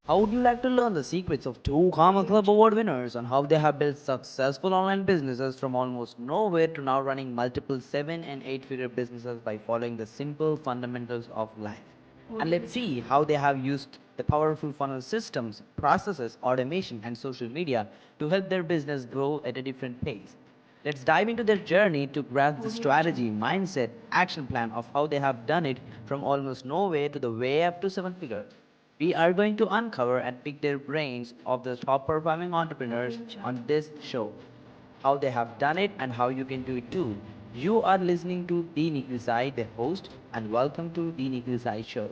How would you like to learn the secrets of two Karma Club Award winners on how they have built successful online businesses from almost nowhere to now running multiple 7 and 8 figure businesses by following the simple fundamentals of life? And let's see how they have used the powerful funnel systems, processes, automation, and social media to help their business grow at a different pace. Let's dive into their journey to grasp the strategy, mindset, action plan of how they have done it from almost nowhere to the way up to 7 figures. We are going to uncover and pick their brains of the top performing entrepreneurs on this show. How they have done it and how you can do it too. You are listening to the Nikhil Sai, the host, and welcome to the Nikhil Sai Show.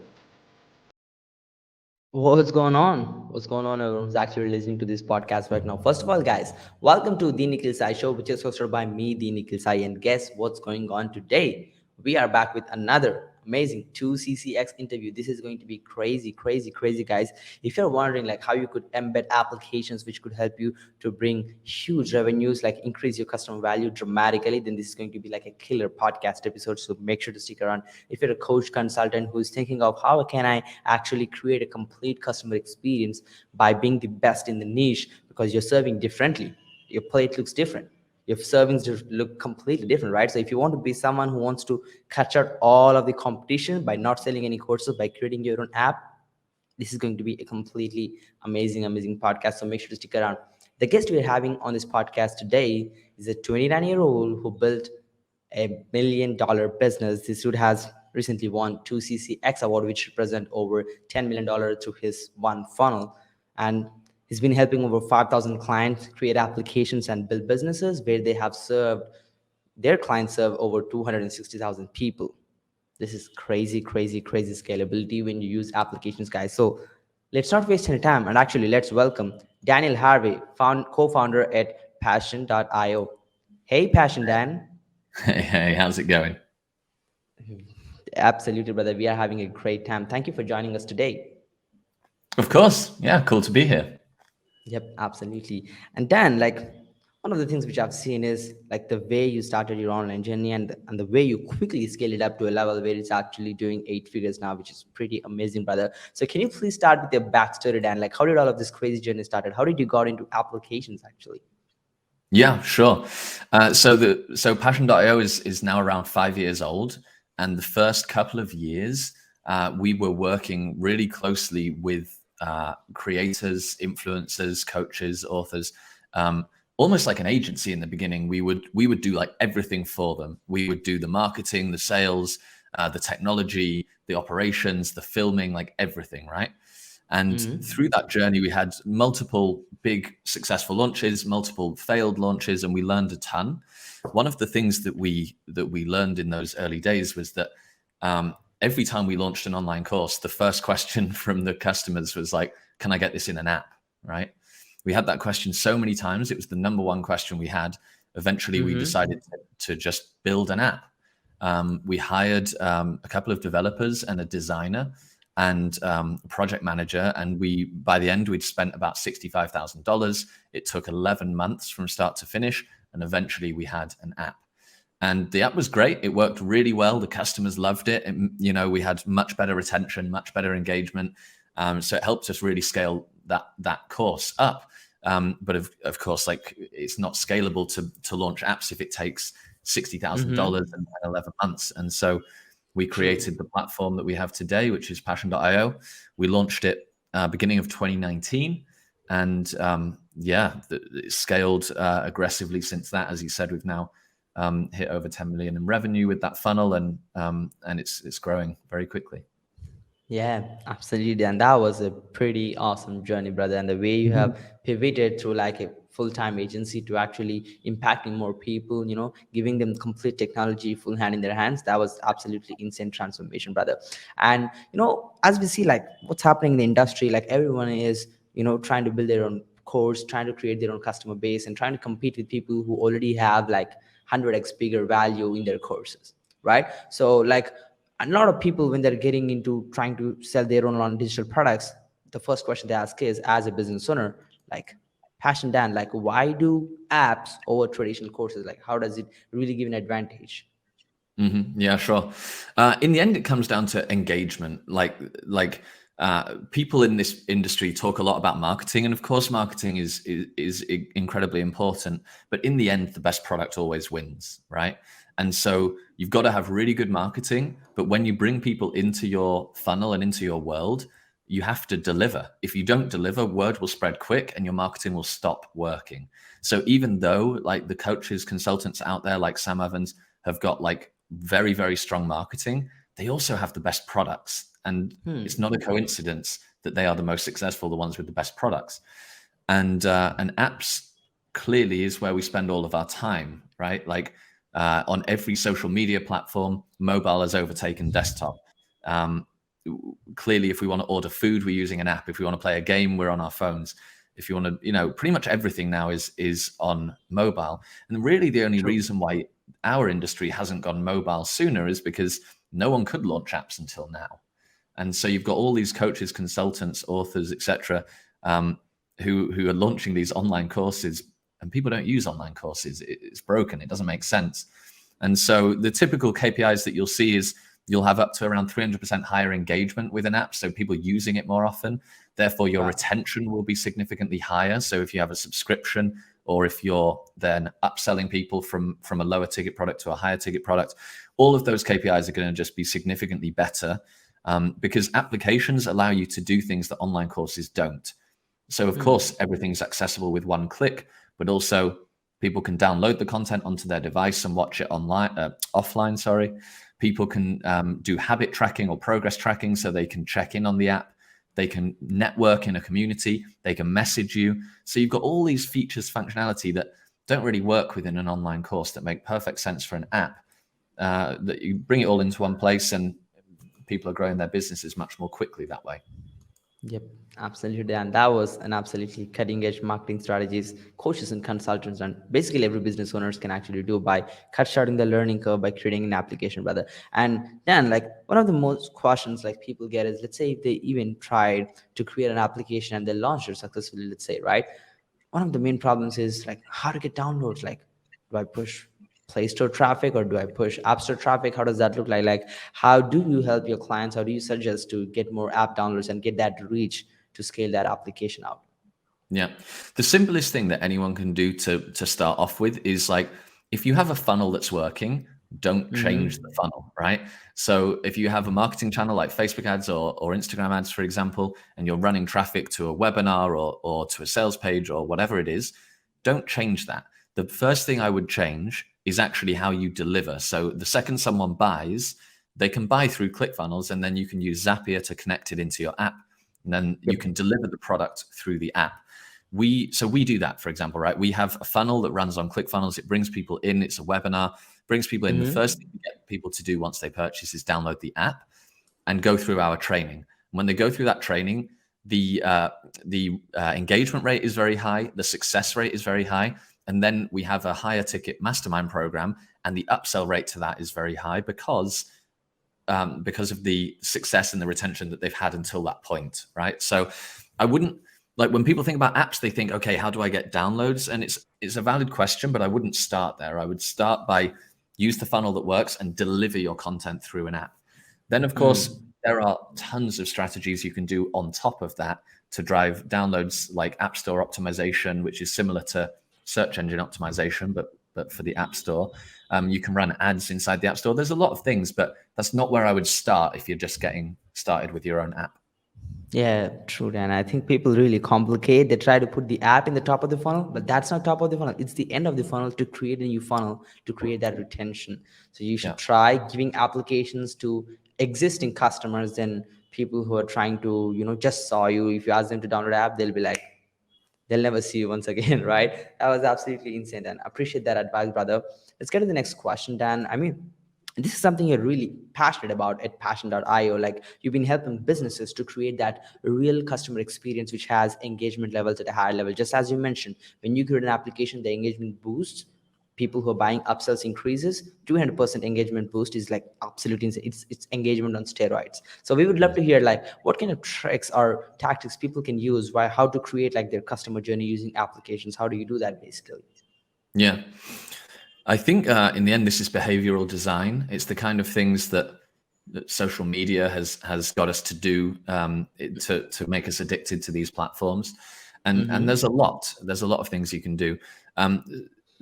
What's going on? What's going on? Everyone's actually listening to this podcast right now. First of all, guys, welcome to the Nikhil Sai Show, which is hosted by me, the Nikhil Sai. And guess what's going on today? We are back with another amazing 2CCX interview. This is going to be crazy, crazy, crazy, guys. If you're wondering like how you could embed applications which could help you to bring huge revenues, like increase your customer value dramatically, then this is going to be like a killer podcast episode. So make sure to stick around. If you're a coach consultant who's thinking of how can I actually create a complete customer experience by being the best in the niche, because you're serving differently, your plate looks different, your servings just look completely different, right? So if you want to be someone who wants to catch out all of the competition by not selling any courses, by creating your own app, this is going to be a completely amazing podcast. So make sure to stick around. The guest we're having on this podcast today is a 29-year-old who built $1 million business. This dude has recently won 2CCX award, which represent over $10 million through his one funnel. And he's been helping over 5,000 clients create applications and build businesses where they have served, their clients serve over 260,000 people. This is crazy, crazy, crazy scalability when you use applications, guys. So let's not waste any time and actually let's welcome Daniel Harvey, co-founder at Passion.io. Hey, Passion Dan. Hey, how's it going? Absolutely, brother. We are having a great time. Thank you for joining us today. Of course. Yeah, cool to be here. Yep, absolutely. And Dan, like one of the things which I've seen is like the way you started your online journey and the way you quickly scale it up to a level where it's actually doing 8 figures now, which is pretty amazing, brother. So can you please start with your backstory, Dan? Like how did all of this crazy journey started? How did you got into applications actually? Yeah, sure. So Passion.io is now around 5 years old, and the first couple of years we were working really closely with creators, influencers, coaches, authors. Almost like an agency in the beginning. We would do like everything for them. We would do the marketing, the sales, the technology, the operations, the filming, like everything, right? And through that journey, we had multiple big successful launches, multiple failed launches, and we learned a ton. One of the things that we learned in those early days was that every time we launched an online course, the first question from the customers was like, "Can I get this in an app?" Right? We had that question so many times; it was the number one question we had. Eventually, we decided to just build an app. We hired a couple of developers and a designer and a project manager, and by the end we'd spent about $65,000. It took 11 months from start to finish, and eventually we had an app. And the app was great. It worked really well. The customers loved it. We had much better retention, much better engagement. So it helped us really scale that course up. But of course, like it's not scalable to launch apps if it takes $60,000 and 11 months. And so we created the platform that we have today, which is Passion.io. We launched it beginning of 2019, and it scaled aggressively since that. As you said, we've now hit over 10 million in revenue with that funnel, and it's growing very quickly. Yeah, absolutely. And that was a pretty awesome journey, brother. And the way you have pivoted through like a full-time agency to actually impacting more people, giving them complete technology, full hand in their hands, that was absolutely insane transformation, brother. And, as we see like what's happening in the industry, like everyone is, trying to build their own course, trying to create their own customer base and trying to compete with people who already have like 100x bigger value in their courses, right? So like, a lot of people when they're getting into trying to sell their own online digital products, the first question they ask is, as a business owner, like, Passion Dan, like why do apps over traditional courses? Like how does it really give an advantage? Yeah, sure. In the end, it comes down to engagement. Like people in this industry talk a lot about marketing, and of course, marketing is incredibly important. But in the end, the best product always wins, right? And so you've got to have really good marketing. But when you bring people into your funnel and into your world, you have to deliver. If you don't deliver, word will spread quick, and your marketing will stop working. So even though like the coaches, consultants out there like Sam Evans have got like very, very strong marketing, they also have the best products. And it's not a coincidence that they are the most successful, the ones with the best products. And apps clearly is where we spend all of our time, right? Like on every social media platform, mobile has overtaken desktop. Clearly, if we want to order food, we're using an app. If we want to play a game, we're on our phones. If you want to, pretty much everything now is on mobile. And really the only reason why our industry hasn't gone mobile sooner is because no one could launch apps until now. And so you've got all these coaches, consultants, authors, etc., who are launching these online courses, and people don't use online courses. It's broken. It doesn't make sense. And so the typical KPIs that you'll see is you'll have up to around 300% higher engagement with an app, so people using it more often. Therefore, your retention will be significantly higher. So if you have a subscription, or if you're then upselling people from a lower ticket product to a higher ticket product, all of those KPIs are going to just be significantly better. Because applications allow you to do things that online courses don't. So of course, everything's accessible with one click, but also people can download the content onto their device and watch it offline. People can do habit tracking or progress tracking, so they can check in on the app. They can network in a community. They can message you. So you've got all these features, functionality that don't really work within an online course that make perfect sense for an app. That you bring it all into one place, and people are growing their businesses much more quickly that way. Yep, absolutely. And that was an absolutely cutting edge marketing strategies coaches and consultants and basically every business owners can actually do by cut shorting the learning curve by creating an application rather. And then like one of the most questions like people get is, let's say if they even tried to create an application and they launched it successfully, let's say, right? One of the main problems is like how to get downloads. Like, do I push Play Store traffic or do I push App Store traffic? How does that look like? Like, how do you help your clients? How do you suggest to get more app downloads and get that reach to scale that application out? Yeah. The simplest thing that anyone can do to start off with is like, if you have a funnel that's working, don't change the funnel, right? So if you have a marketing channel like Facebook ads or Instagram ads, for example, and you're running traffic to a webinar or to a sales page or whatever it is, don't change that. The first thing I would change is actually how you deliver. So the second someone buys, they can buy through ClickFunnels, and then you can use Zapier to connect it into your app. And then you can deliver the product through the app. We do that, for example, right? We have a funnel that runs on ClickFunnels. It brings people in. It's a webinar, brings people in. The first thing we get people to do once they purchase is download the app and go through our training. When they go through that training, the engagement rate is very high. The success rate is very high. And then we have a higher ticket mastermind program, and the upsell rate to that is very high because of the success and the retention that they've had until that point, right? So I wouldn't, like when people think about apps, they think, okay, how do I get downloads? And it's a valid question, but I wouldn't start there. I would start by use the funnel that works and deliver your content through an app. Then, of course, there are tons of strategies you can do on top of that to drive downloads, like App Store optimization, which is similar to search engine optimization, but for the App Store. You can run ads inside the App Store. There's a lot of things, but that's not where I would start if you're just getting started with your own app. Yeah, true, Dan. I think people really complicate. They try to put the app in the top of the funnel, but that's not top of the funnel. It's the end of the funnel to create a new funnel, to create that retention. So you should try giving applications to existing customers than people who are trying to, just saw you. If you ask them to download an app, they'll be like, they'll never see you once again, right? That was absolutely insane, Dan. I appreciate that advice, brother. Let's get to the next question, Dan. I mean, this is something you're really passionate about at passion.io. Like you've been helping businesses to create that real customer experience, which has engagement levels at a higher level. Just as you mentioned, when you create an application, the engagement boosts. People who are buying upsells increases. 200% engagement boost is like absolutely insane. It's engagement on steroids. So we would love to hear like what kind of tricks or tactics people can use, how to create like their customer journey using applications. How do you do that basically? Yeah. I think in the end, this is behavioral design. It's the kind of things that that social media has got us to do to make us addicted to these platforms. And there's a lot of things you can do.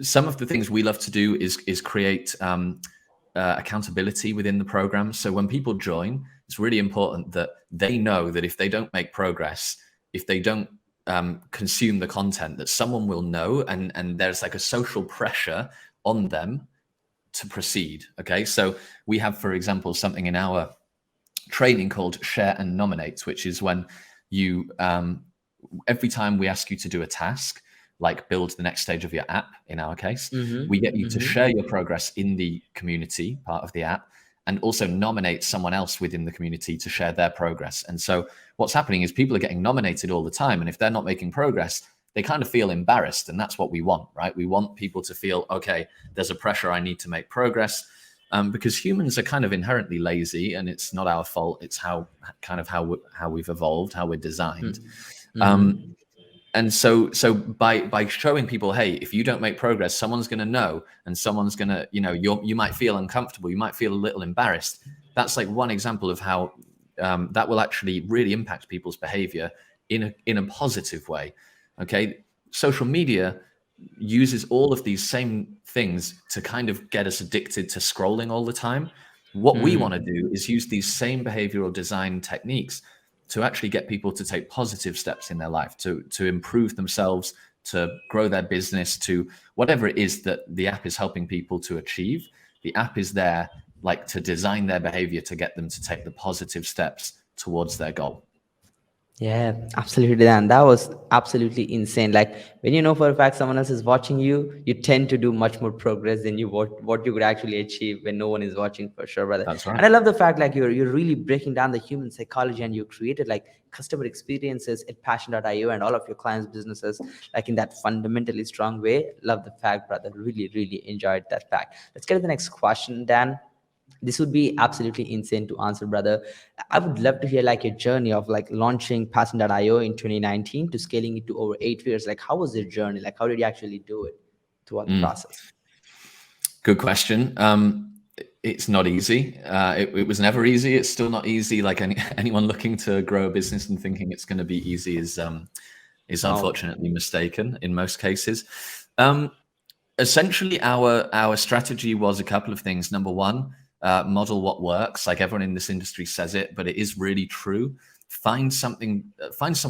Some of the things we love to do is create accountability within the program. So when people join, it's really important that they know that if they don't make progress, if they don't consume the content, that someone will know, and there's like a social pressure on them to proceed. Okay, so we have, for example, something in our training called Share and Nominate, which is when you every time we ask you to do a task, like build the next stage of your app, in our case, we get you to share your progress in the community part of the app, and also nominate someone else within the community to share their progress. And so what's happening is people are getting nominated all the time, and if they're not making progress, they kind of feel embarrassed. And that's what we want, right? We want people to feel, okay, there's a pressure, I need to make progress, because humans are kind of inherently lazy, and it's not our fault. It's how we've evolved, how we're designed. And so by showing people, hey, if you don't make progress, someone's going to know, and someone's going to, you might feel uncomfortable, you might feel a little embarrassed. That's like one example of how that will actually really impact people's behavior in a positive way. Okay, social media uses all of these same things to kind of get us addicted to scrolling all the time. What we want to do is use these same behavioral design techniques to actually get people to take positive steps in their life, to improve themselves, to grow their business, to whatever it is that the app is helping people to achieve. The app is there like to design their behavior to get them to take the positive steps towards their goal. Yeah, absolutely, Dan. That was absolutely insane. Like when you know for a fact someone else is watching you, you tend to do much more progress than what you could actually achieve when no one is watching, for sure, brother. That's right. And I love the fact like you're really breaking down the human psychology, and you created like customer experiences at passion.io and all of your clients' businesses like in that fundamentally strong way. Love the fact, brother. Really, really enjoyed that fact. Let's get to the next question, Dan. This would be absolutely insane to answer, brother. I would love to hear like your journey of like launching passion.io in 2019 to scaling it to over 8 years. Like how was your journey? Like how did you actually do it throughout the process? Good question. It's not easy. It was never easy. It's still not easy. Like anyone looking to grow a business and thinking it's going to be easy is unfortunately mistaken in most cases. Essentially, our strategy was a couple of things. Number one, model what works. Like everyone in this industry says it, but it is really true. Find someone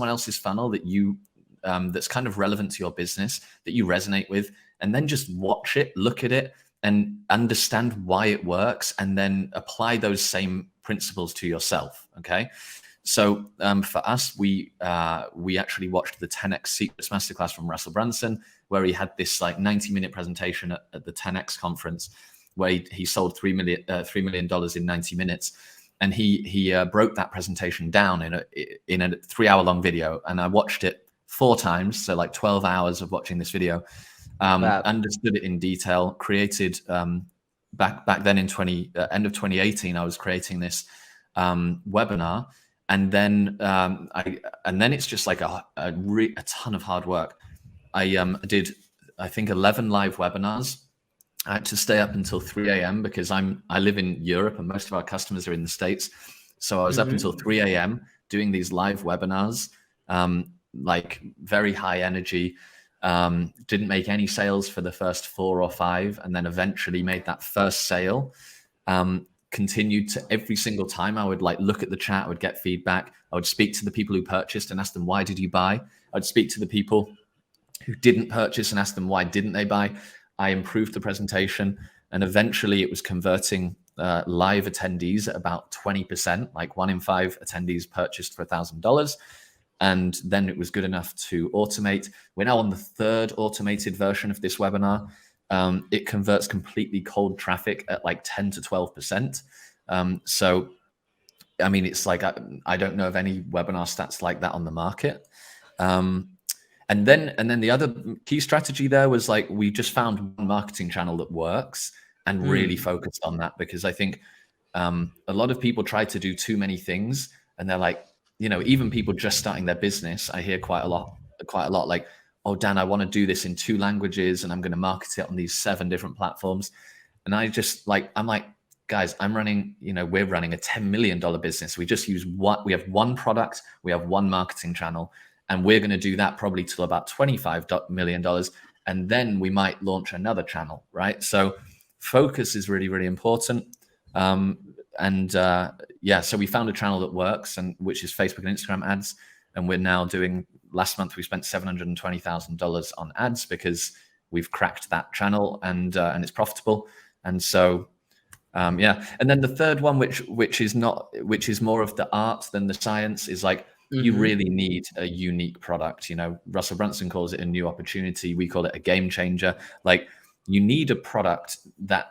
else's funnel that you that's kind of relevant to your business, that you resonate with, and then just watch it, look at it, and understand why it works, and then apply those same principles to yourself. Okay. So for us, we actually watched the 10x Secrets Masterclass from Russell Brunson, where he had this like 90-minute presentation at the 10x conference, where he sold $3 million in 90 minutes. And he broke that presentation down in a 3-hour-long video. And I watched it 4 times. So like 12 hours of watching this video, Wow. understood it in detail, created back then in end of 2018, I was creating this webinar. And then it's just like a ton of hard work. I did, I think, 11 live webinars. I had to stay up until 3 a.m. because I live in Europe and most of our customers are in the States. So I was up until 3 a.m. doing these live webinars, like very high energy. Didn't make any sales for the first 4 or 5, and then eventually made that first sale. Continued to every single time I would like look at the chat, I would get feedback. I would speak to the people who purchased and ask them, why did you buy? I'd speak to the people who didn't purchase and ask them, why didn't they buy? I improved the presentation, and eventually it was converting live attendees at about 20%, like 1 in 5 attendees purchased for $1,000. And then it was good enough to automate. We're now on the 3rd automated version of this webinar. It converts completely cold traffic at like 10 to 12%. So, I mean, it's like, I don't know of any webinar stats like that on the market. And then the other key strategy there was like, we just found one marketing channel that works and really focused on that, because I think a lot of people try to do too many things, and they're like, even people just starting their business, I hear quite a lot like, oh, Dan, I want to do this in 2 languages and I'm going to market it on these 7 different platforms. And I just like, I'm like, guys, we're running a $10 million business. We just use we have one product, we have one marketing channel, and we're going to do that probably till about $25 million. And then we might launch another channel, right? So focus is really, really important. So we found a channel that works, and which is Facebook and Instagram ads. And we're now last month we spent $720,000 on ads because we've cracked that channel, and it's profitable. And so, and then the third one, which is more of the art than the science, is like, you really need a unique product. Russell Brunson calls it a new opportunity. We call it a game changer. Like, you need a product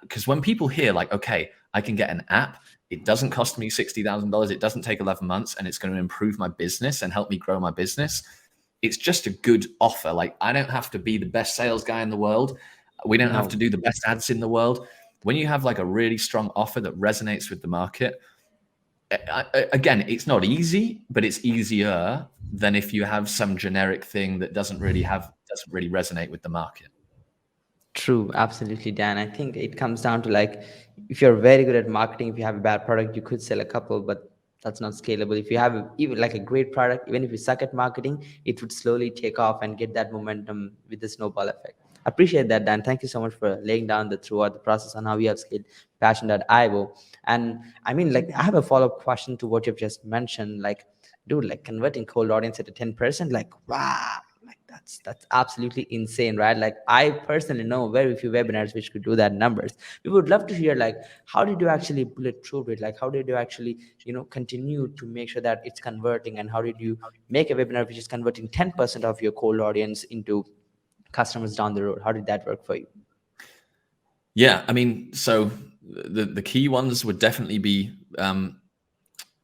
because when people hear like, okay, I can get an app, it doesn't cost me $60,000, it doesn't take 11 months, and it's going to improve my business and help me grow my business. It's just a good offer. Like, I don't have to be the best sales guy in the world. We don't have to do the best ads in the world. When you have like a really strong offer that resonates with the market, again, it's not easy, but it's easier than if you have some generic thing that doesn't really resonate with the market. True, absolutely, Dan. I think it comes down to like, if you're very good at marketing, if you have a bad product, you could sell a couple, but that's not scalable. If you have even like a great product, even if you suck at marketing, it would slowly take off and get that momentum with the snowball effect. Appreciate that, Dan. Thank you so much for laying down throughout the process on how you have scaled Passion.io. And I mean, like, I have a follow-up question to what you've just mentioned. Like, dude, like converting cold audience at a 10%, like, wow, like that's absolutely insane, right? Like, I personally know very few webinars which could do that numbers. We would love to hear, like, how did you actually bullet through it? Like, how did you actually, continue to make sure that it's converting? And how did you make a webinar which is converting 10% of your cold audience into customers down the road? How did that work for you? Yeah, I mean, so the key ones would definitely be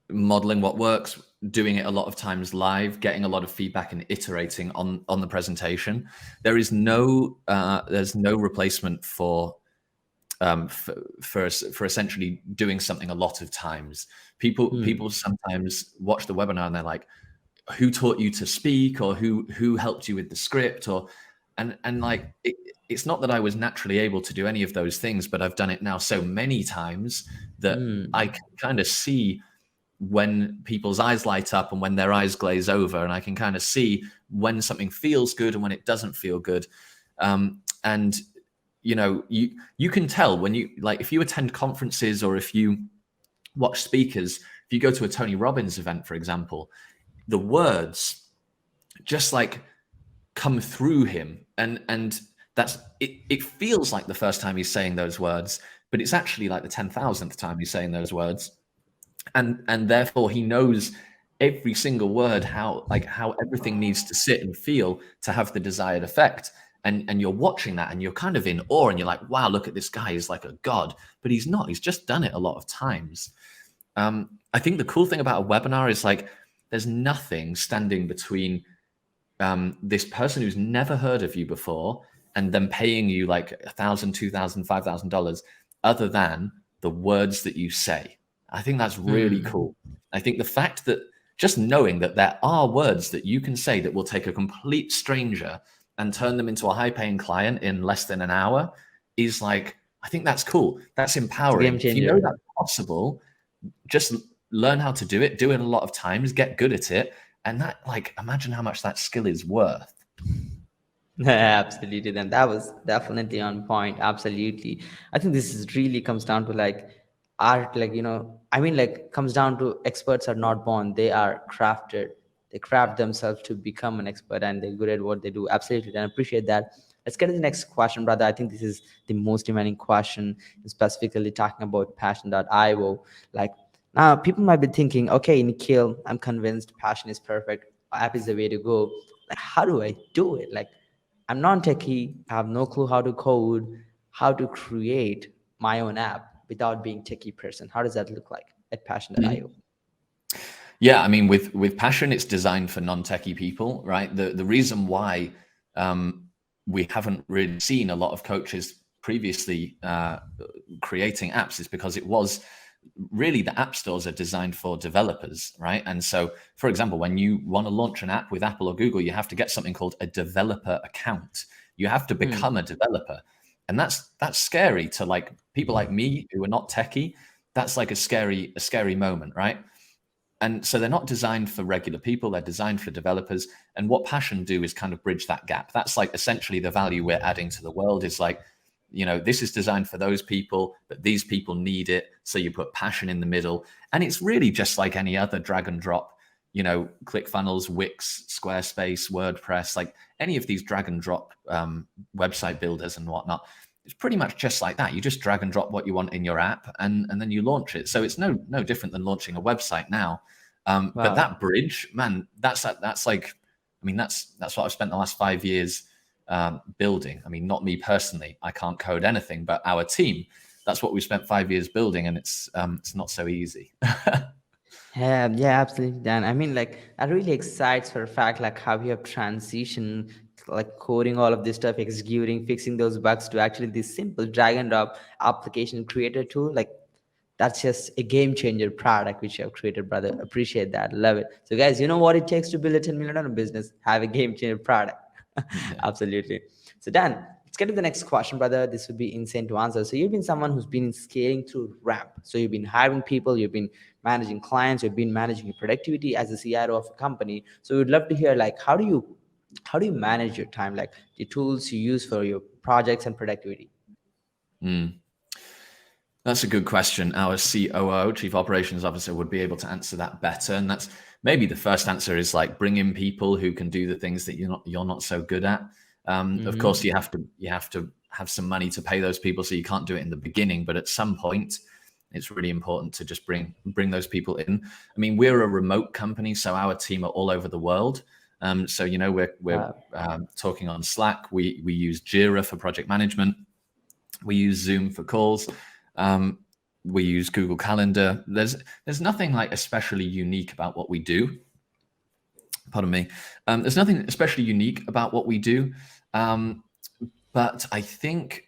modeling what works, doing it a lot of times live, getting a lot of feedback, and iterating on the presentation. There's no replacement for essentially doing something a lot of times. People sometimes watch the webinar and they're like, who taught you to speak, or who helped you with the script, and like, it's not that I was naturally able to do any of those things, but I've done it now so many times that I can kind of see when people's eyes light up and when their eyes glaze over, and I can kind of see when something feels good and when it doesn't feel good. And you can tell when if you attend conferences, or if you watch speakers, if you go to a Tony Robbins event, for example, the words just like come through him, and that's it. It feels like the first time he's saying those words, but it's actually like the 10,000th time he's saying those words, and therefore he knows every single word, how everything needs to sit and feel to have the desired effect. And you're watching that, and you're kind of in awe, and you're like, wow, look at this guy, he's like a god. But he's not. He's just done it a lot of times. I think the cool thing about a webinar is like, there's nothing standing between this person who's never heard of you before and them paying you like $1,000, $2,000, $5,000, other than the words that you say. I think that's really cool. I think the fact that just knowing that there are words that you can say that will take a complete stranger and turn them into a high-paying client in less than an hour is like, I think that's cool. That's empowering. If you know that's possible, just learn how to do it a lot of times, get good at it. And that, like, imagine how much that skill is worth. Absolutely. Then that was definitely on point. Absolutely. I think this is really comes down to like art, like, I mean, like, comes down to experts are not born, they are crafted. They craft themselves to become an expert, and they're good at what they do. Absolutely. And I appreciate that. Let's get to the next question, brother. I think this is the most demanding question, specifically talking about Passion.io. Like, now people might be thinking, okay, Nikhil, I'm convinced Passion is perfect. App is the way to go. Like, how do I do it? Like, I'm non-techie. I have no clue how to code, how to create my own app without being techie person. How does that look like at Passion.io? Yeah, I mean, with Passion, it's designed for non-techie people, right? The reason why we haven't really seen a lot of coaches previously creating apps is because it was really, the app stores are designed for developers, right? And so, for example, when you want to launch an app with Apple or Google, you have to get something called a developer account. You have to become a developer. And that's scary to like people like me who are not techie. that's like a scary moment, right? And so they're not designed for regular people, they're designed for developers. And what Passion do is kind of bridge that gap. That's like essentially the value we're adding to the world is like, this is designed for those people, but these people need it. So you put Passion in the middle. And it's really just like any other drag and drop, ClickFunnels, Wix, Squarespace, WordPress, like any of these drag and drop website builders and whatnot. It's pretty much just like that. You just drag and drop what you want in your app and then you launch it. So it's no different than launching a website now. But that bridge, man, that's like, that's what I've spent the last 5 years building. I mean, not me personally, I can't code anything, but our team, that's what we spent 5 years building, and it's not so easy. Yeah, absolutely, Dan. I mean, like, that really excites for a fact, like how you have transitioned, like coding all of this stuff, executing, fixing those bugs to actually this simple drag and drop application creator tool. Like, that's just a game changer product which you have created, brother. Appreciate that. Love it. So, guys, you know what it takes to build a $10 million business? Have a game changer product. Absolutely. So, Dan, let's get to the next question, brother. This would be insane to answer. So, you've been someone who's been scaling through ramp. So, you've been hiring people, you've been managing clients, you've been managing your productivity as a CIO of a company. So, we'd love to hear, like, how do you manage your time, like the tools you use for your projects and productivity? That's a good question. Our COO, Chief Operations Officer, would be able to answer that better. And that's maybe the first answer is like bring in people who can do the things that you're not so good at. Of course, you have to have some money to pay those people, so you can't do it in the beginning. But at some point, it's really important to just bring those people in. I mean, we're a remote company, so our team are all over the world. So we're talking on Slack. We use Jira for project management. We use Zoom for calls. We use Google Calendar. There's nothing like especially unique about what we do. Pardon me. There's nothing especially unique about what we do. But I think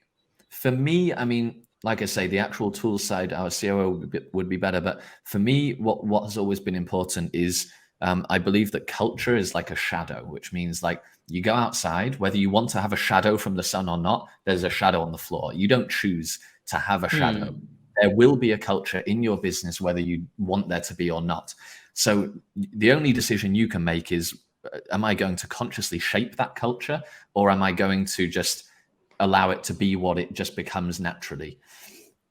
for me, I mean, like I say, the actual tool side, our COO would be better. But for me, what has always been important is I believe that culture is like a shadow, which means like you go outside, whether you want to have a shadow from the sun or not, there's a shadow on the floor. You don't choose to have a shadow. There will be a culture in your business, whether you want there to be or not. So the only decision you can make is, am I going to consciously shape that culture, or am I going to just allow it to be what it just becomes naturally?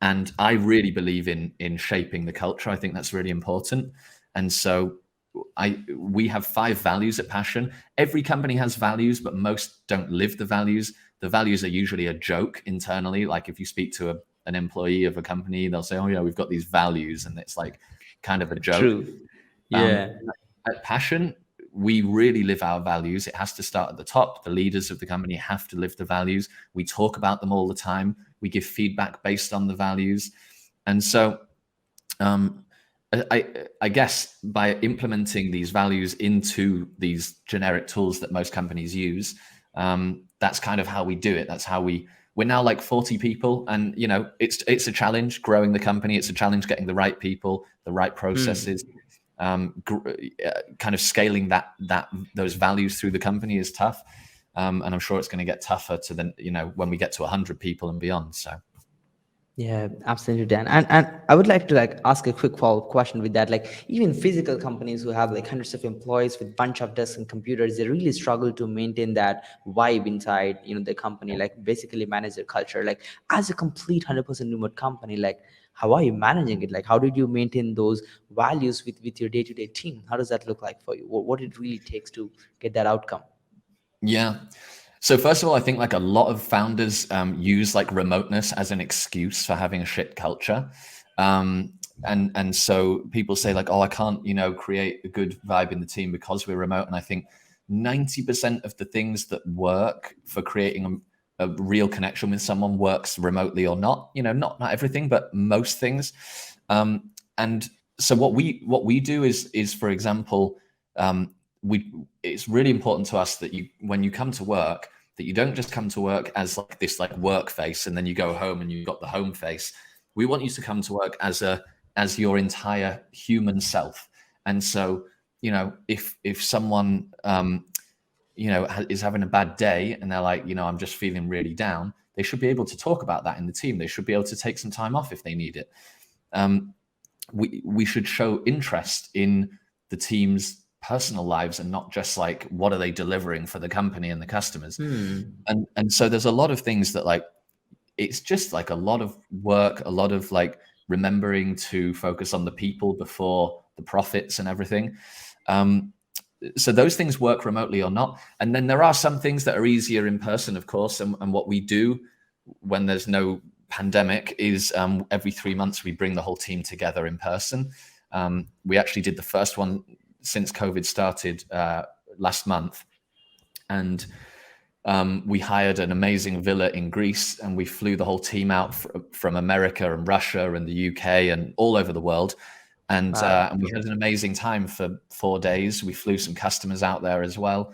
And I really believe in shaping the culture. I think that's really important. And so we have 5 values at Passion. Every company has values, but most don't live the values. The values are usually a joke internally. Like if you speak to an employee of a company, they'll say, oh yeah, we've got these values. And it's like kind of a joke. True. Yeah. At Passion, we really live our values. It has to start at the top. The leaders of the company have to live the values. We talk about them all the time. We give feedback based on the values. And so I guess by implementing these values into these generic tools that most companies use, that's kind of how we do it. That's how we're now like 40 people, and it's a challenge growing the company. It's a challenge getting the right people, the right processes. Kind of scaling those values through the company is tough, and I'm sure it's going to get tougher to then when we get to 100 people and beyond. So. Yeah, absolutely, Dan. And I would like to like ask a quick follow-up question with that. Like even physical companies who have like hundreds of employees with bunch of desks and computers, they really struggle to maintain that vibe inside, the company, like basically manage their culture. Like as a complete 100% remote company, like how are you managing it? Like how did you maintain those values with your day-to-day team? How does that look like for you? What it really takes to get that outcome? Yeah. So first of all, I think like a lot of founders use like remoteness as an excuse for having a shit culture. And so people say like, oh, I can't, create a good vibe in the team because we're remote. And I think 90% of the things that work for creating a real connection with someone works remotely or not, not everything, but most things. And so what we do is, for example, it's really important to us that when you come to work, that you don't just come to work as like this like work face and then you go home and you've got the home face. We want you to come to work as your entire human self. And so, if someone is having a bad day and they're like, I'm just feeling really down, they should be able to talk about that in the team. They should be able to take some time off if they need it. we should show interest in the team's personal lives and not just like what are they delivering for the company and the customers. And so there's a lot of things that like it's just like a lot of work, a lot of like remembering to focus on the people before the profits and everything. So those things work remotely or not. And then there are some things that are easier in person, of course. And what we do when there's no pandemic is every 3 months we bring the whole team together in person. We actually did the first one since COVID started last month. And we hired an amazing villa in Greece, and we flew the whole team out from America and Russia and the UK and all over the world. And we had an amazing time for 4 days. We flew some customers out there as well.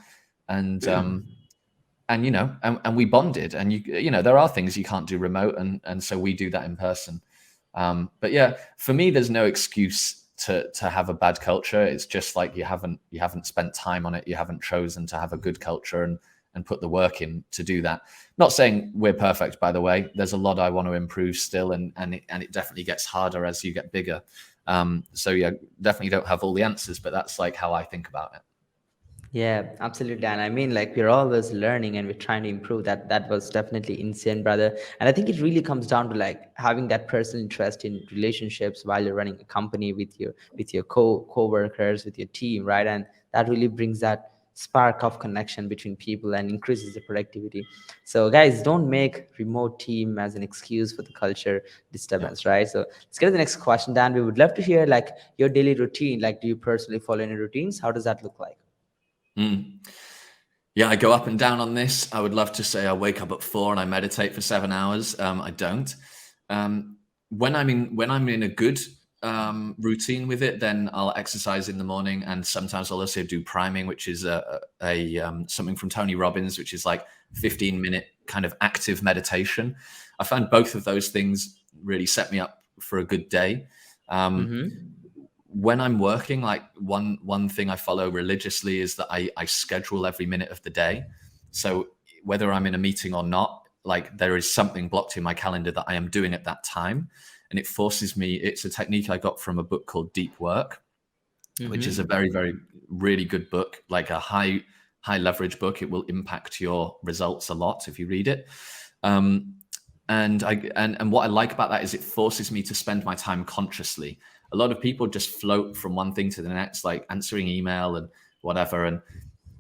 And you know, and we bonded. And you know, there are things you can't do remote, and so we do that in person. But yeah, for me, there's no excuse to have a bad culture. It's just like you haven't spent time on it. You haven't chosen to have a good culture and put the work in to do that. Not saying we're perfect, by the way. There's a lot I want to improve still, and it definitely gets harder as you get bigger. So yeah, definitely don't have all the answers, but that's like how I think about it. Yeah, absolutely. And I mean, like, we're always learning and we're trying to improve. That was definitely insane, brother. And I think it really comes down to like having that personal interest in relationships while you're running a company with your co-workers, with your team, right? And that really brings that spark of connection between people and increases the productivity. So guys, don't make remote team as an excuse for the culture disturbance, right? So let's get to the next question, Dan. We would love to hear like your daily routine. Like, do you personally follow any routines? How does that look like? Yeah, I go up and down on this. I would love to say I wake up at 4 and I meditate for 7 hours. I don't. When I'm in a good routine with it, then I'll exercise in the morning, and sometimes I'll also do priming, which is something from Tony Robbins, which is like 15-minute kind of active meditation. I find both of those things really set me up for a good day. When I'm working, like one thing I follow religiously is that I schedule every minute of the day. So whether I'm in a meeting or not, like there is something blocked in my calendar that I am doing at that time. And it forces me, it's a technique I got from a book called Deep Work, which is a very, very, really good book, like a high leverage book. It will impact your results a lot if you read it. And what I like about that is it forces me to spend my time consciously. A lot of people just float from one thing to the next, like answering email and whatever. And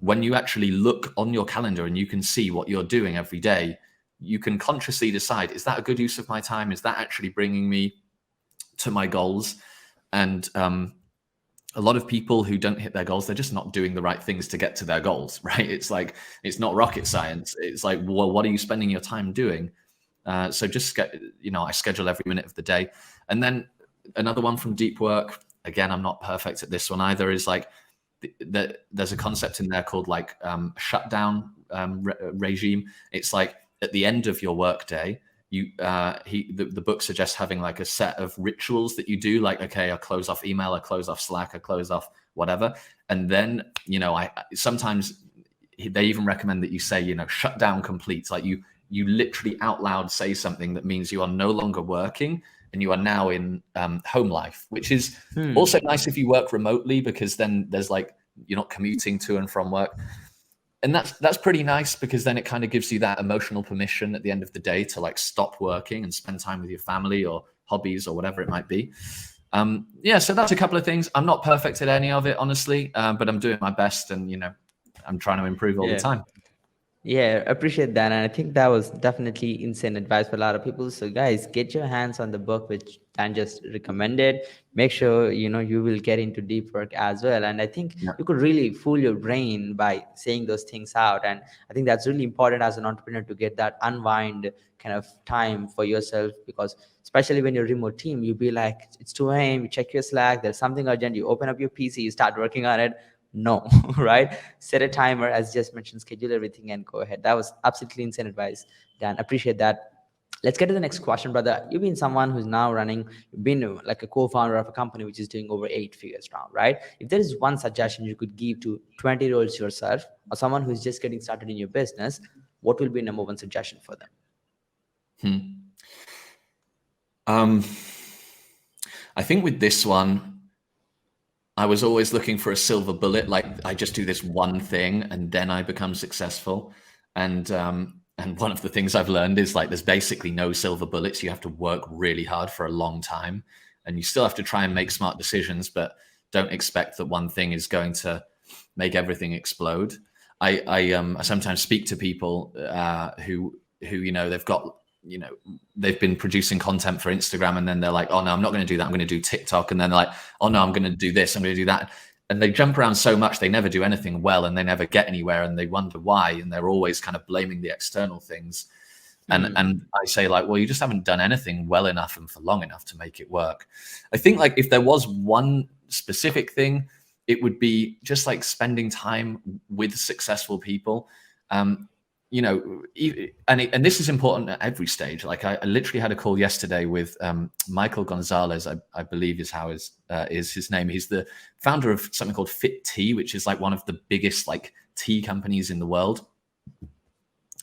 when you actually look on your calendar and you can see what you're doing every day, you can consciously decide, is that a good use of my time? Is that actually bringing me to my goals? And a lot of people who don't hit their goals, they're just not doing the right things to get to their goals, right? It's like, it's not rocket science. It's like, well, what are you spending your time doing? So just, I schedule every minute of the day. And then another one from Deep Work, again, I'm not perfect at this one either, is like there's a concept in there called like shutdown regime. It's like at the end of your workday, the book suggests having like a set of rituals that you do, like, okay, I'll close off email, I'll close off Slack, I'll close off whatever. And then, I sometimes they even recommend that you say, shut down complete. Like you literally out loud say something that means you are no longer working and you are now in home life, which is also nice if you work remotely, because then there's like, you're not commuting to and from work. And that's pretty nice, because then it kind of gives you that emotional permission at the end of the day to like stop working and spend time with your family or hobbies or whatever it might be. So that's a couple of things. I'm not perfect at any of it, honestly, but I'm doing my best, and I'm trying to improve all the time. Yeah, appreciate that. And I think that was definitely insane advice for a lot of people. So guys, get your hands on the book which Dan just recommended. Make sure you will get into Deep Work as well. And I think you could really fool your brain by saying those things out. And I think that's really important as an entrepreneur, to get that unwind kind of time for yourself, because especially when you're a remote team, you'll be like, it's 2 a.m., you check your Slack, there's something urgent, you open up your PC, you start working on it. No. Right? Set a timer, as just mentioned, schedule everything and go ahead. That was absolutely insane advice, Dan. Appreciate that. Let's get to the next question, brother. You've been someone who's now you've been like a co-founder of a company which is doing over 8 figures now, right? If there is one suggestion you could give to 20-year-olds yourself, or someone who's just getting started in your business, what will be number one suggestion for them? I think with this one, I was always looking for a silver bullet. Like I just do this one thing and then I become successful. And one of the things I've learned is like there's basically no silver bullets. You have to work really hard for a long time, and you still have to try and make smart decisions, but don't expect that one thing is going to make everything explode. I sometimes speak to people who they've got they've been producing content for Instagram, and then they're like, oh no, I'm not going to do that. I'm going to do TikTok. And then they're like, oh no, I'm going to do this. I'm going to do that. And they jump around so much, they never do anything well, and they never get anywhere, and they wonder why. And they're always kind of blaming the external things. And I say like, well, you just haven't done anything well enough and for long enough to make it work. I think like if there was one specific thing, it would be just like spending time with successful people. And this is important at every stage. Like I literally had a call yesterday with Michael Gonzalez, I believe is his name. He's the founder of something called Fit Tea, which is like one of the biggest like tea companies in the world.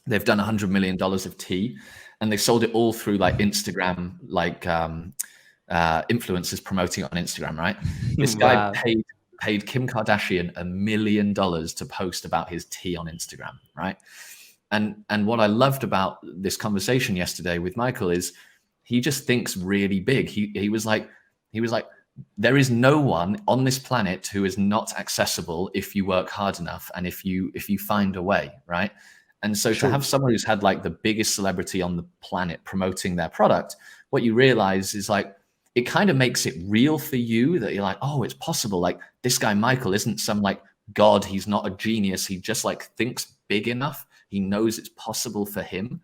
They've done $100 million of tea, and they sold it all through like Instagram, like influencers promoting it on Instagram, right? This guy paid Kim Kardashian $1 million to post about his tea on Instagram, right? And what I loved about this conversation yesterday with Michael is he just thinks really big. He was like, there is no one on this planet who is not accessible if you work hard enough and if you find a way, right? And so to have someone who's had like the biggest celebrity on the planet promoting their product, what you realize is like, it kind of makes it real for you that you're like, oh, it's possible. Like this guy, Michael, isn't some like God. He's not a genius. He just like thinks big enough. He knows it's possible for him.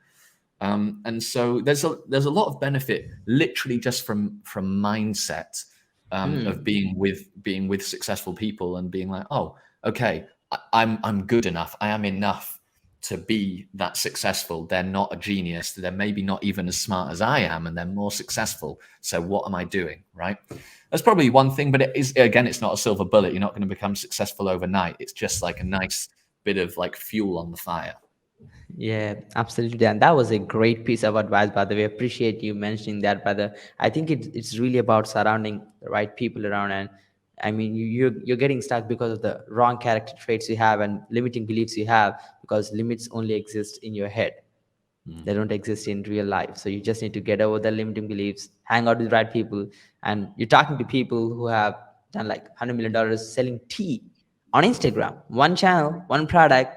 And so there's a lot of benefit literally just from mindset of being with successful people and being like, oh, okay, I'm good enough. I am enough to be that successful. They're not a genius. They're maybe not even as smart as I am, and they're more successful. So what am I doing, right? That's probably one thing, but it is, again, it's not a silver bullet. You're not going to become successful overnight. It's just like a nice bit of like fuel on the fire. Yeah, absolutely. And that was a great piece of advice, by the way. Appreciate you mentioning that, brother. I think it's really about surrounding the right people around. And I mean, you're getting stuck because of the wrong character traits you have and limiting beliefs you have, because limits only exist in your head. They don't exist in real life. So you just need to get over the limiting beliefs, hang out with the right people. And you're talking to people who have done like $100 million selling tea on Instagram, one channel, one product,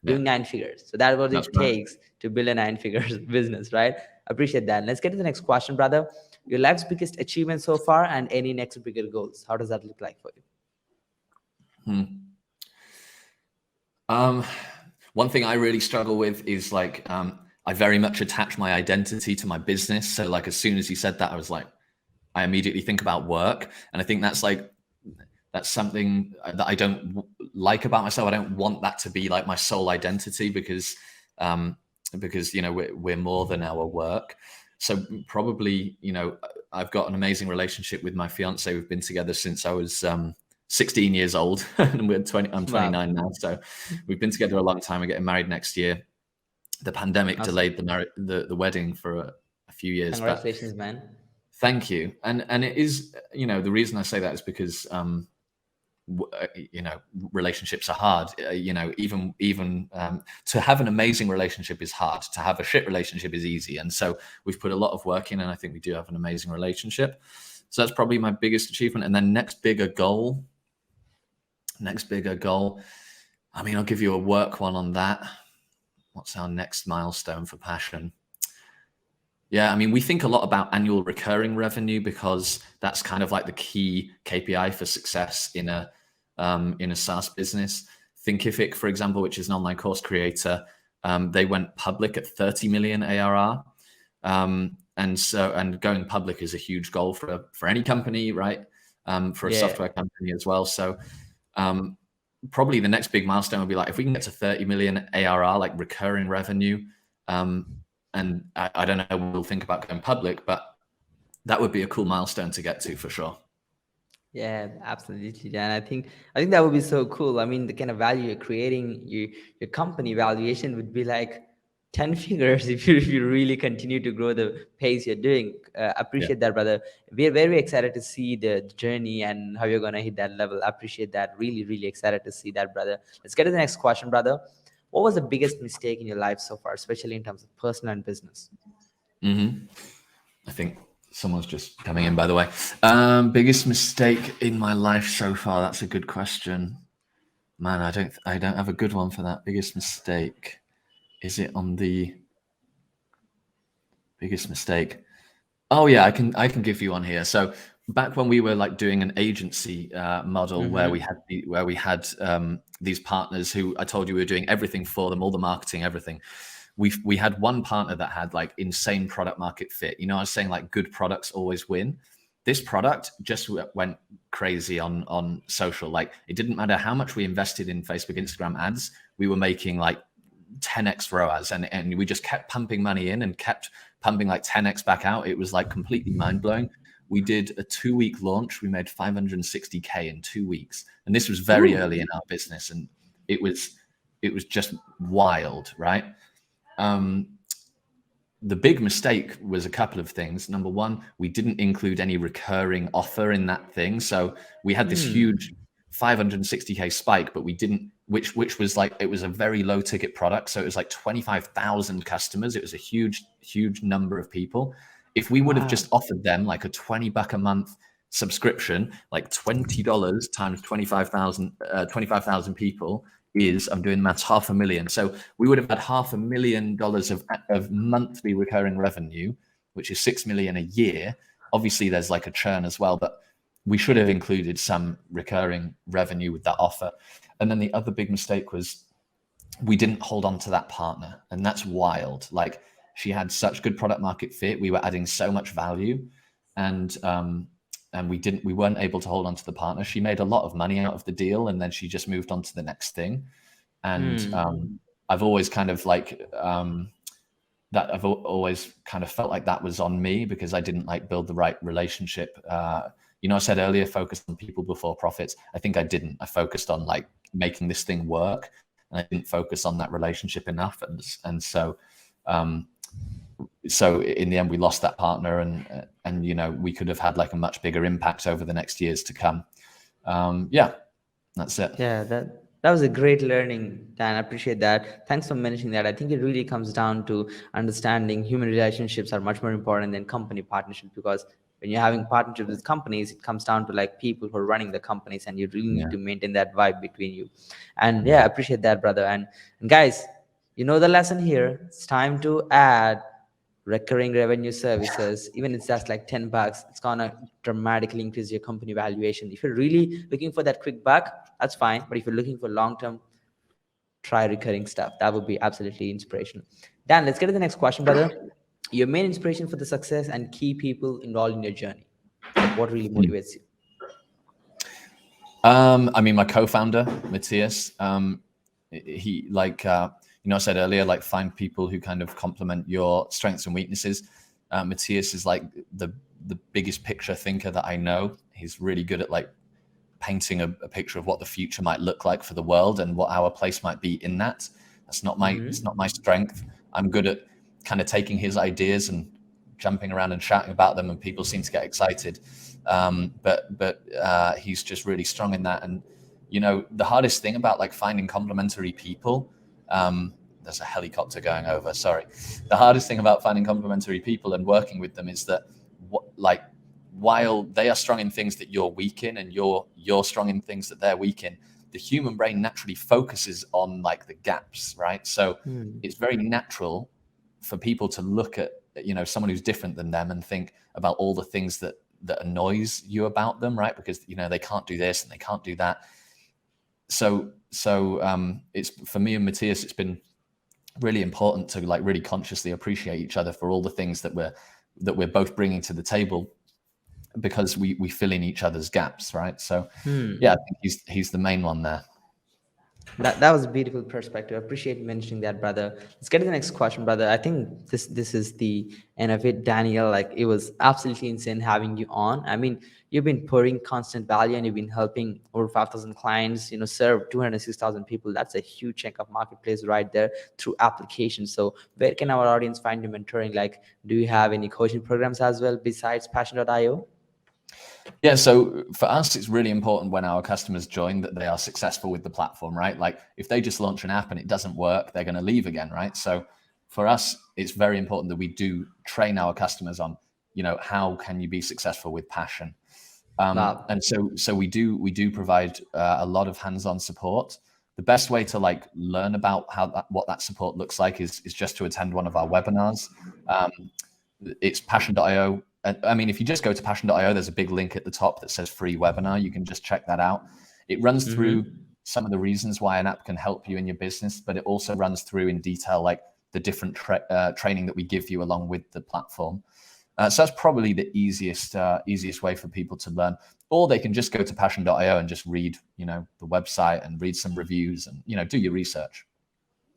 doing 9 figures. So that's what it takes to build a 9 figures business, right? Appreciate that. Let's get to the next question, brother. Your life's biggest achievement so far and any next bigger goals. How does that look like for you? One thing I really struggle with is like, I very much attach my identity to my business. So like, as soon as you said that, I was like, I immediately think about work. And I think that's something that I don't like about myself. I don't want that to be like my sole identity because we're more than our work. So probably, I've got an amazing relationship with my fiance. We've been together since I was 16 years old, and I'm 29 now. So we've been together a long time. We're getting married next year. The pandemic delayed the wedding for a few years. Congratulations, man. Thank you. And it is, the reason I say that is because relationships are hard. Even to have an amazing relationship is hard. To have a shit relationship is easy. And so we've put a lot of work in, and I think we do have an amazing relationship. So that's probably my biggest achievement. And then next bigger goal. I mean, I'll give you a work one on that. What's our next milestone for Passion? Yeah, I mean, we think a lot about annual recurring revenue because that's kind of like the key KPI for success in a SaaS business. Thinkific, for example, which is an online course creator, they went public at 30 million ARR. And going public is a huge goal for any company, right? For a software company as well. So probably the next big milestone would be like, if we can get to 30 million ARR, like recurring revenue, and I don't know what we'll think about going public, but that would be a cool milestone to get to for sure. Yeah, absolutely. And I think that would be so cool. I mean, the kind of value you're creating, your company valuation would be like 10 figures if you really continue to grow the pace you're doing. Yeah. Appreciate that, brother. We're very excited to see the journey and how you're going to hit that level. Appreciate that. Really, really excited to see that, brother. Let's get to the next question, brother. What was the biggest mistake in your life so far, especially in terms of personal and business? I think someone's just coming in, by the way. Biggest mistake in my life so far. That's a good question. Man, I don't have a good one for that. Biggest mistake. Is it on the biggest mistake? Oh yeah, I can give you one here. So back when we were like doing an agency model where we had these partners who I told you we were doing everything for them, all the marketing, everything. We had one partner that had like insane product market fit. You know, I was saying like good products always win. This product just went crazy on social. Like it didn't matter how much we invested in Facebook, Instagram ads, we were making like 10x ROAS, and we just kept pumping money in and kept pumping like 10x back out. It was like completely mind blowing. We did a 2-week launch. We made 560K in 2 weeks, and this was very early in our business, and it was just wild, right? The big mistake was a couple of things. Number one, we didn't include any recurring offer in that thing. So we had this huge 560K spike, but we didn't, which was like, it was a very low ticket product. So it was like 25,000 customers. It was a huge number of people. If we would have just offered them like a $20 a month subscription, like $20 times 25,000 people, is, I'm doing maths, $500,000. So we would have had $500,000 of monthly recurring revenue, which is $6 million a year. Obviously, there's like a churn as well, but we should have included some recurring revenue with that offer. And then the other big mistake was we didn't hold on to that partner, and that's wild. Like she had such good product market fit, we were adding so much value, and we weren't able to hold on to the partner. She made a lot of money out of the deal, and then she just moved on to the next thing. And I've always kind of like that. I've always kind of felt like that was on me because I didn't like build the right relationship. You know, I said earlier, focused on people before profits. I think I didn't. I focused on like making this thing work, and I didn't focus on that relationship enough. And so in the end, we lost that partner, and you know, we could have had like a much bigger impact over the next years to come. Yeah, that's it. Yeah, that was a great learning, Dan. I appreciate that. Thanks for mentioning that. I think it really comes down to understanding human relationships are much more important than company partnerships, because when you're having partnerships with companies, it comes down to like people who are running the companies, and you really need to maintain that vibe between you. And yeah, I appreciate that, brother. And guys, you know the lesson here. It's time to add recurring revenue services. Even if it's just like $10, it's gonna dramatically increase your company valuation. If you're really looking for that quick buck, that's fine. But if you're looking for long-term, try recurring stuff. That would be absolutely inspirational. Dan, let's get to the next question, brother. Your main inspiration for the success and key people involved in your journey. Like what really motivates you? I mean, my co-founder, Matthias, he like, you know, I said earlier, like find people who kind of complement your strengths and weaknesses. Matthias is like the biggest picture thinker that I know. He's really good at like painting a picture of what the future might look like for the world and what our place might be in that. It's not my strength. I'm good at kind of taking his ideas and jumping around and shouting about them, and people seem to get excited. But he's just really strong in that. And you know, the hardest thing about like finding complementary people, there's a helicopter going over, sorry. The hardest thing about finding complementary people and working with them is that like while they are strong in things that you're weak in, and you're strong in things that they're weak in, the human brain naturally focuses on like the gaps, right? So it's very natural for people to look at, you know, someone who's different than them and think about all the things that annoys you about them, right? Because, you know, they can't do this and they can't do that. So it's, for me and Matthias, it's been really important to like really consciously appreciate each other for all the things that we're both bringing to the table, because we fill in each other's gaps, right? So yeah, I think he's the main one there. That was a beautiful perspective. I appreciate you mentioning that, brother. Let's get to the next question, brother. I think this is the end of it, Daniel. Like it was absolutely insane having you on. I mean, you've been pouring constant value and you've been helping over 5,000 clients. Serve 206,000 people. That's a huge chunk of marketplace right there through applications. So where can our audience find you mentoring? Like, do you have any coaching programs as well besides Passion.io? Yeah, so for us, it's really important when our customers join that they are successful with the platform, right? Like if they just launch an app and it doesn't work, they're going to leave again, right? So for us, it's very important that we do train our customers on, how can you be successful with passion? Wow. And so we do provide a lot of hands-on support. The best way to like learn about what that support looks like is just to attend one of our webinars. Um, it's passion.io. I mean, if you just go to passion.io, there's a big link at the top that says free webinar. You can just check that out. It runs through Mm-hmm. some of the reasons why an app can help you in your business, but it also runs through in detail like the different training that we give you along with the platform. So that's probably the easiest way for people to learn. Or they can just go to passion.io and just read, the website and read some reviews and, do your research.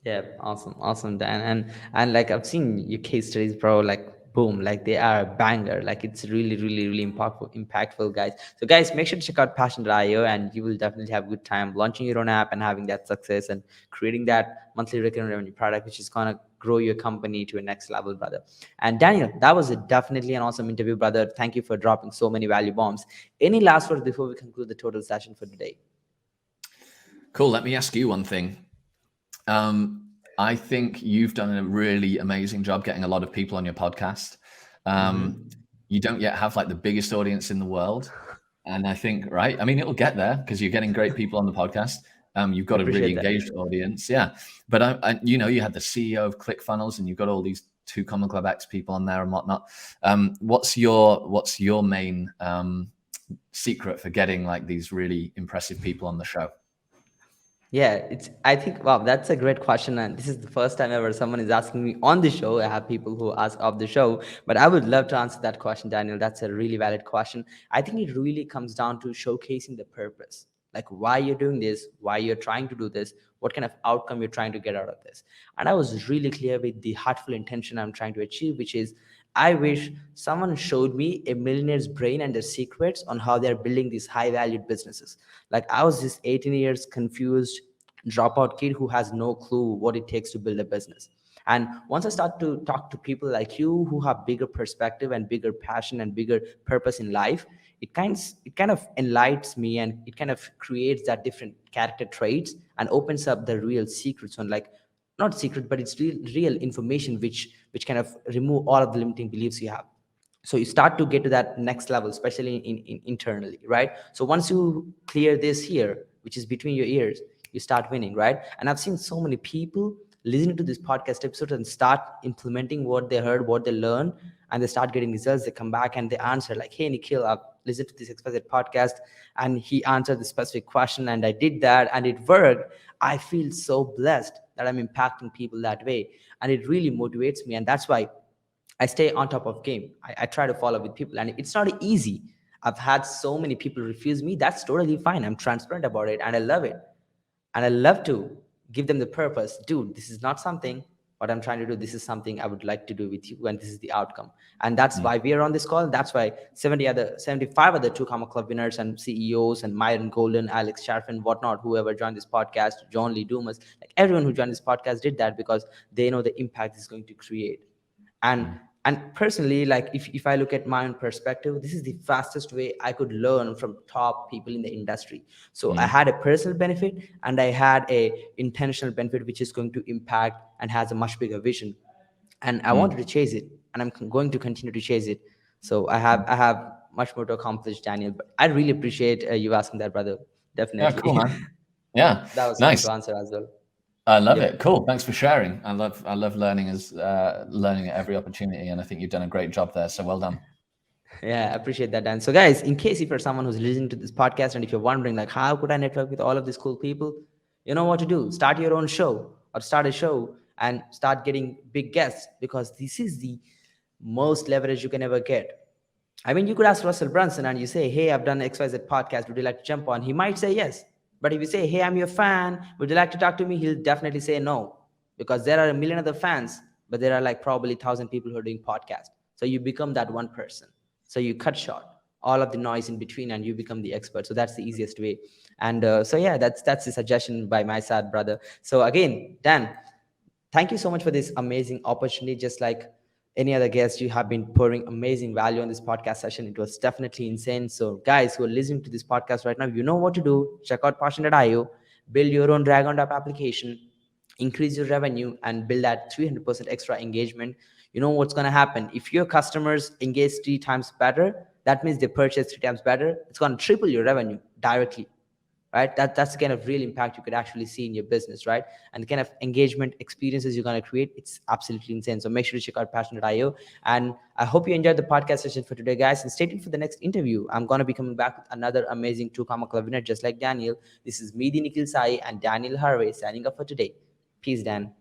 Yeah, awesome, Dan. And like I've seen your case studies, bro. Like boom, like they are a banger. Like it's really impactful, guys. So guys, make sure to check out Passion.io, and you will definitely have a good time launching your own app and having that success and creating that monthly recurring revenue product, which is gonna grow your company to a next level, brother. And Daniel, that was definitely an awesome interview, brother. Thank you for dropping so many value bombs. Any last words before we conclude the total session for today? Cool. Let me ask you one thing. I think you've done a really amazing job getting a lot of people on your podcast. Mm-hmm. You don't yet have like the biggest audience in the world. And I think, right, I mean, it'll get there because you're getting great people on the podcast. You've got a really Appreciate that. engaged audience. Yeah. But you had the CEO of ClickFunnels and you've got all these two Common Club X people on there and whatnot. What's your main secret for getting like these really impressive people on the show? Yeah, I think, wow, that's a great question. And this is the first time ever someone is asking me on the show. I have people who ask off the show, but I would love to answer that question, Daniel. That's a really valid question. I think it really comes down to showcasing the purpose, like why you're doing this, why you're trying to do this, what kind of outcome you're trying to get out of this. And I was really clear with the heartful intention I'm trying to achieve, which is I wish someone showed me a millionaire's brain and their secrets on how they're building these high valued businesses. Like I was this 18 years confused dropout kid who has no clue what it takes to build a business. And once I start to talk to people like you who have bigger perspective and bigger passion and bigger purpose in life, it kind of enlightens me, and it kind of creates that different character traits and opens up the real secrets on, like, not secret, but it's real information which kind of remove all of the limiting beliefs you have. So you start to get to that next level, especially in internally, right? So once you clear this here, which is between your ears, you start winning, right? And I've seen so many people listening to this podcast episode and start implementing what they heard, what they learned, and they start getting results. They come back and they answer like, hey Nikhil, I've listened to this explicit podcast and he answered the specific question and I did that and it worked. I feel so blessed that I'm impacting people that way, and it really motivates me. And that's why I stay on top of game. I try to follow with people, and it's not easy. I've had so many people refuse me. That's totally fine. I'm transparent about it, and I love it. And I love to give them the purpose. Dude, this is not something what I'm trying to do. This is something I would like to do with you, and this is the outcome. And that's Mm. why we are on this call. That's why 75 other two Comma Club winners and CEOs and Myron Golden, Alex Sharfin, whatnot, whoever joined this podcast, John Lee Dumas, like everyone who joined this podcast did that because they know the impact it's going to create. and Mm. and personally, like if I look at my own perspective, this is the fastest way I could learn from top people in the industry. So I Mm. had a personal benefit and I had a intentional benefit which is going to impact and has a much bigger vision, and I wanted Mm. to chase it, and I'm going to continue to chase it. So i Mm. have i have much more to accomplish, Daniel, but I really appreciate you asking that, brother. Yeah, cool, Definitely. man. Yeah, That was fun nice. to answer as well. I love Yep. it. Cool. Thanks for sharing. I love learning at every opportunity, and I think you've done a great job there. So well done. Yeah, I appreciate that, Dan. So, guys, in case if you're someone who's listening to this podcast and if you're wondering, like, how could I network with all of these cool people? You know what to do. Start your own show or start a show and start getting big guests, because this is the most leverage you can ever get. I mean, you could ask Russell Brunson and you say, hey, I've done XYZ podcast. Would you like to jump on? He might say yes. But if you say, hey, I'm your fan, would you like to talk to me? He'll definitely say no, because there are a million other fans, but there are like probably 1,000 people who are doing podcasts. So you become that one person. So you cut short all of the noise in between and you become the expert. So that's the easiest way. And so yeah, that's the suggestion by my side, brother. So again, Dan, thank you so much for this amazing opportunity. Just like any other guest, you have been pouring amazing value on this podcast session. It was definitely insane. So guys who are listening to this podcast right now, you know what to do. Check out passion.io, build your own drag on top application, increase your revenue, and build that 300% extra engagement. You know what's going to happen if your customers engage 3 times better. That means they purchase 3 times better. It's going to triple your revenue directly, right? That's the kind of real impact you could actually see in your business, right? And the kind of engagement experiences you're going to create, it's absolutely insane. So make sure to check out passion.io. And I hope you enjoyed the podcast session for today, guys, and stay tuned for the next interview. I'm going to be coming back with another amazing 2 Comma Club winner just like Daniel. This is me, the Nikhil Sai, and Daniel Harvey signing up for today. Peace, Dan.